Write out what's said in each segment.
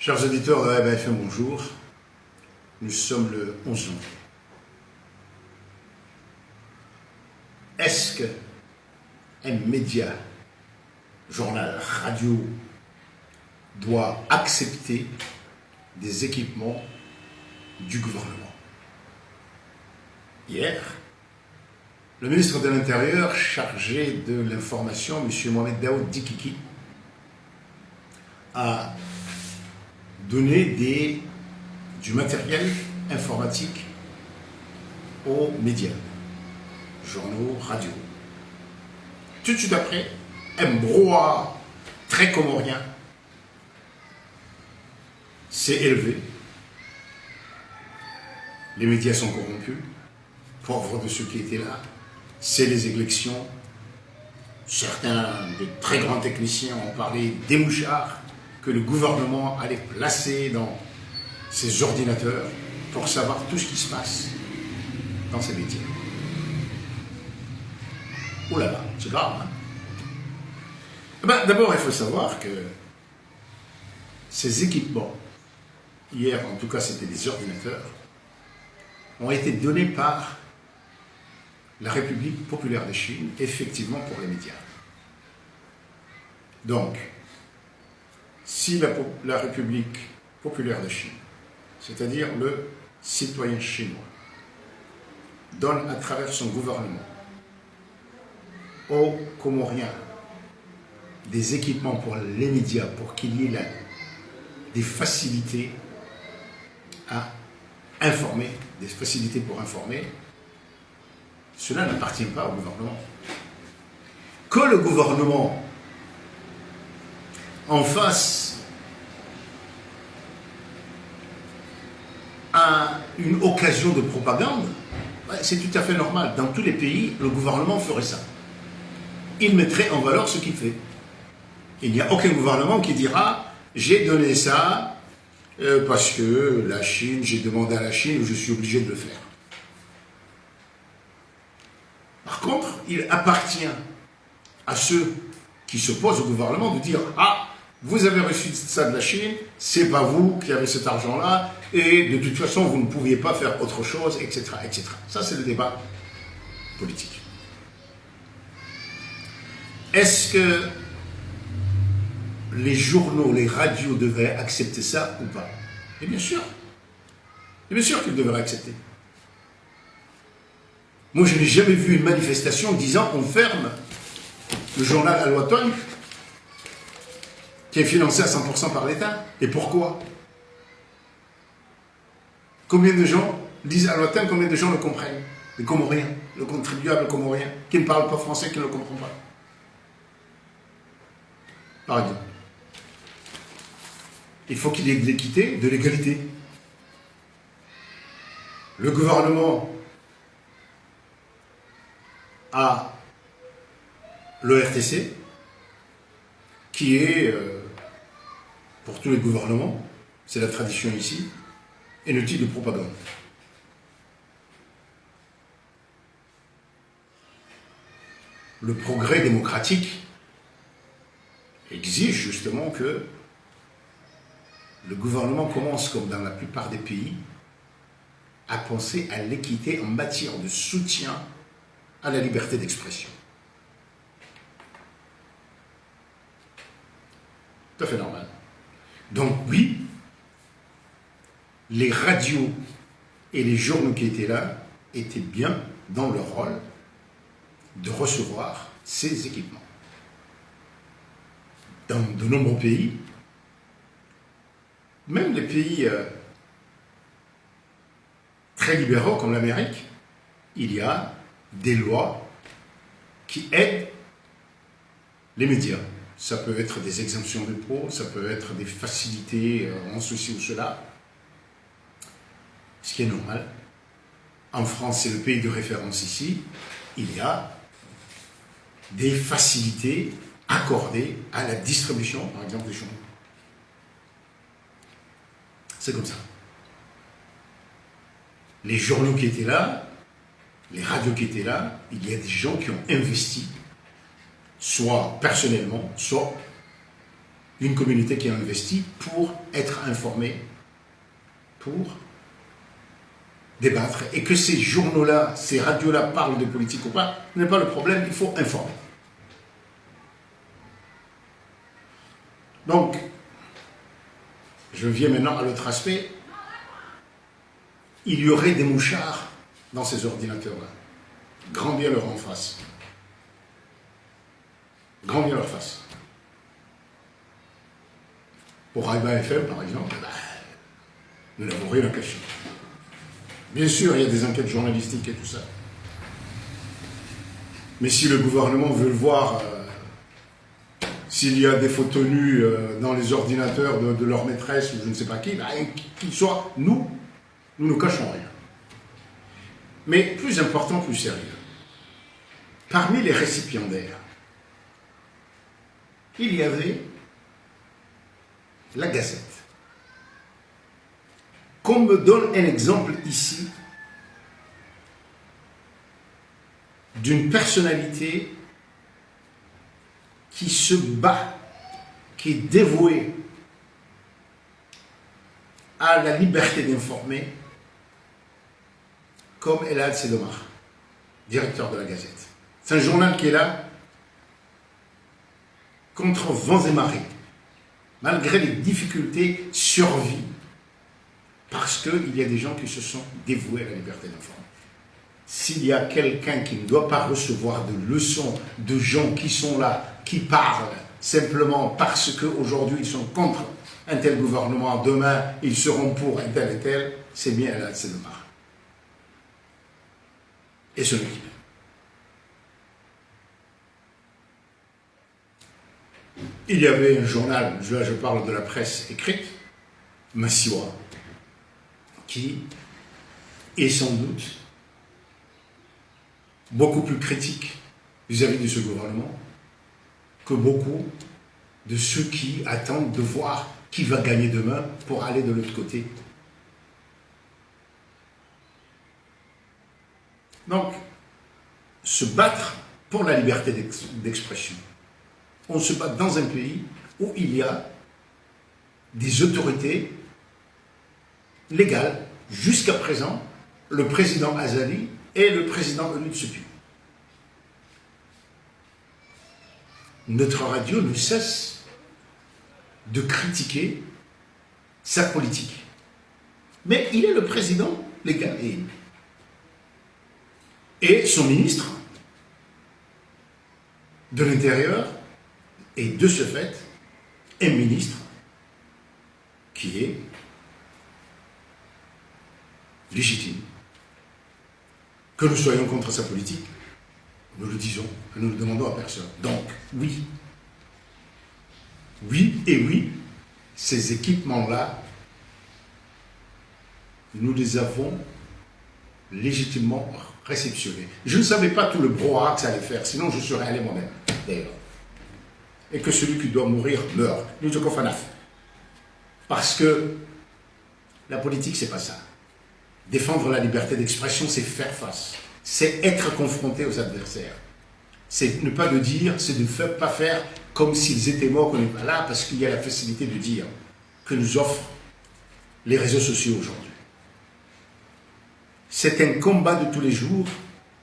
Chers auditeurs de la BFM, bonjour. Nous sommes le 11 janvier. Est-ce qu'un média, journal, radio, doit accepter des équipements du gouvernement? Hier, le ministre de l'Intérieur chargé de l'information, M. Mohamed Daoud Dikiki, a donné du matériel informatique aux médias, journaux, radio. Tout de suite après, un brouhaha très comorien s'est élevé. Les médias sont corrompus, pauvres de ceux qui étaient là. C'est les élections. Certains des très grands techniciens ont parlé des mouchards que le gouvernement allait placer dans ses ordinateurs pour savoir tout ce qui se passe dans ces métiers. Oh là là, c'est grave, hein? D'abord, il faut savoir que ces équipements, hier en tout cas c'était des ordinateurs, ont été donnés par la République populaire de Chine, effectivement pour les médias. Donc, si la République populaire de Chine, c'est-à-dire le citoyen chinois, donne à travers son gouvernement aux Comoriens des équipements pour les médias, pour qu'il y ait des facilités à informer, des facilités pour informer, cela n'appartient pas au gouvernement. Que le gouvernement en face à une occasion de propagande, c'est tout à fait normal. Dans tous les pays, le gouvernement ferait ça. Il mettrait en valeur ce qu'il fait. Il n'y a aucun gouvernement qui dira « j'ai donné ça parce que la Chine, j'ai demandé à la Chine ou je suis obligé de le faire ». Par contre, il appartient à ceux qui s'opposent au gouvernement de dire « ah, vous avez reçu ça de la Chine, c'est pas vous qui avez cet argent-là, et de toute façon, vous ne pouviez pas faire autre chose, etc. etc. » Ça, c'est le débat politique. Est-ce que les journaux, les radios devraient accepter ça ou pas? Et bien sûr. Et bien sûr qu'ils devraient accepter. Moi, je n'ai jamais vu une manifestation disant on ferme le journal Al-Watan, qui est financé à 100% par l'État. Et pourquoi? Combien de gens lisent Al-Watan, combien de gens le comprennent? Les Comoriens, le contribuable comorien, qui ne parle pas français, qui ne le comprend pas. Par exemple. Il faut qu'il y ait de l'équité, de l'égalité. Le gouvernement a le RTC, qui est, pour tous les gouvernements, c'est la tradition ici, un outil de propagande. Le progrès démocratique exige justement que le gouvernement commence, comme dans la plupart des pays, à penser à l'équité en matière de soutien à la liberté d'expression. Tout à fait normal. Donc oui, les radios et les journaux qui étaient là étaient bien dans leur rôle de recevoir ces équipements. Dans de nombreux pays, même les pays très libéraux comme l'Amérique, il y a des lois qui aident les médias. Ça peut être des exemptions d'impôts, ça peut être des facilités en ceci ou cela, ce qui est normal. En France, c'est le pays de référence ici, il y a des facilités accordées à la distribution, par exemple, des journaux. C'est comme ça. Les journaux qui étaient là, les radios qui étaient là, il y a des gens qui ont investi, soit personnellement, soit une communauté qui a investi pour être informée, pour débattre, et que ces journaux-là, ces radios-là parlent de politique ou pas, ce n'est pas le problème, il faut informer. Donc, je viens maintenant à l'autre aspect. Il y aurait des mouchards dans ces ordinateurs-là. Grand bien leur en face. Grand bien leur face. Pour Aïba FM, par exemple, nous n'avons rien à cacher. Bien sûr, il y a des enquêtes journalistiques et tout ça. Mais si le gouvernement veut le voir, s'il y a des photos nues dans les ordinateurs de leur maîtresse ou je ne sais pas qui, qu'il soit, nous ne cachons rien. Mais plus important, plus sérieux, parmi les récipiendaires, il y avait la Gazette. Qu'on me donne un exemple ici d'une personnalité qui se bat, qui est dévouée à la liberté d'informer, comme Elad Sedomar, directeur de la Gazette. C'est un journal qui est là contre vents et marées, malgré les difficultés, survie, parce qu'il y a des gens qui se sont dévoués à la liberté d'informer. S'il y a quelqu'un qui ne doit pas recevoir de leçons de gens qui sont là, qui parlent simplement parce qu'aujourd'hui ils sont contre un tel gouvernement, demain ils seront pour un tel et tel, c'est bien là, c'est le mar. Et ce n'est qui. Il y avait un journal, là je parle de la presse écrite, Massiwa, qui est sans doute beaucoup plus critique vis-à-vis de ce gouvernement que beaucoup de ceux qui attendent de voir qui va gagner demain pour aller de l'autre côté. Donc, se battre pour la liberté d'expression. On se bat dans un pays où il y a des autorités légales, jusqu'à présent, le président Azali et le président Onutsupi. Notre radio ne cesse de critiquer sa politique. Mais il est le président légal et élu. Et son ministre de l'Intérieur est de ce fait un ministre qui est légitime. Que nous soyons contre sa politique, nous le disons, et nous ne le demandons à personne. Donc, oui, ces équipements-là, nous les avons légitimement réceptionnés. Je ne savais pas tout le brouhaha que ça allait faire, sinon je serais allé moi-même, d'ailleurs. Et que celui qui doit mourir meurt. Parce que la politique, c'est pas ça. Défendre la liberté d'expression, c'est faire face. C'est être confronté aux adversaires. C'est ne pas le dire, c'est de ne pas faire comme s'ils étaient morts, qu'on n'est pas là, parce qu'il y a la facilité de dire que nous offrent les réseaux sociaux aujourd'hui. C'est un combat de tous les jours,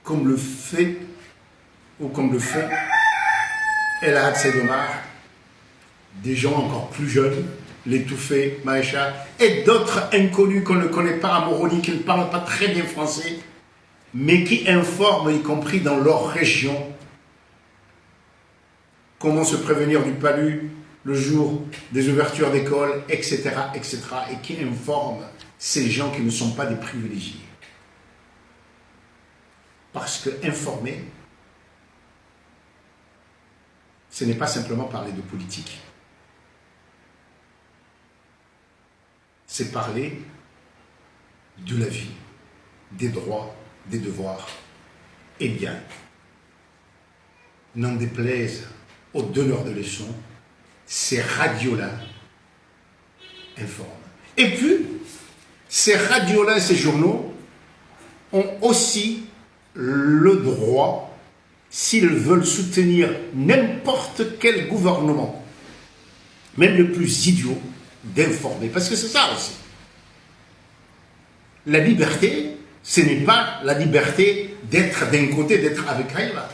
comme le fait, ou comme le fait Elad Sedomar, des gens encore plus jeunes, l'étouffé, Maïcha, et d'autres inconnus qu'on ne connaît pas à Moroni, qui ne parlent pas très bien français, mais qui informent, y compris dans leur région, comment se prévenir du palu le jour des ouvertures d'école, etc., etc., et qui informent ces gens qui ne sont pas des privilégiés. Parce que informer, ce n'est pas simplement parler de politique. C'est parler de la vie, des droits, des devoirs. Eh bien, n'en déplaise aux donneurs de leçons, ces radios-là informent. Et puis, ces radios-là, ces journaux, ont aussi le droit, s'ils veulent soutenir n'importe quel gouvernement, même le plus idiot, d'informer. Parce que c'est ça aussi. La liberté, ce n'est pas la liberté d'être d'un côté, d'être avec Haïba.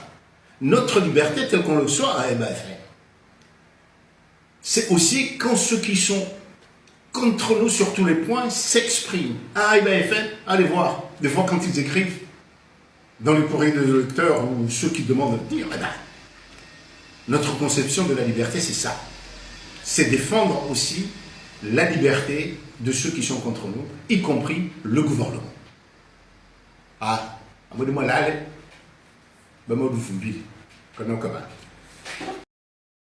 Notre liberté, telle qu'on le soit à MFN, c'est aussi quand ceux qui sont contre nous sur tous les points s'expriment. À MFN, allez voir, des fois quand ils écrivent dans les courriers des lecteurs ou ceux qui demandent de dire, notre conception de la liberté, c'est ça. C'est défendre aussi la liberté de ceux qui sont contre nous, y compris le gouvernement. Ah, à moi de moi là, ben moi de vous dire, comment.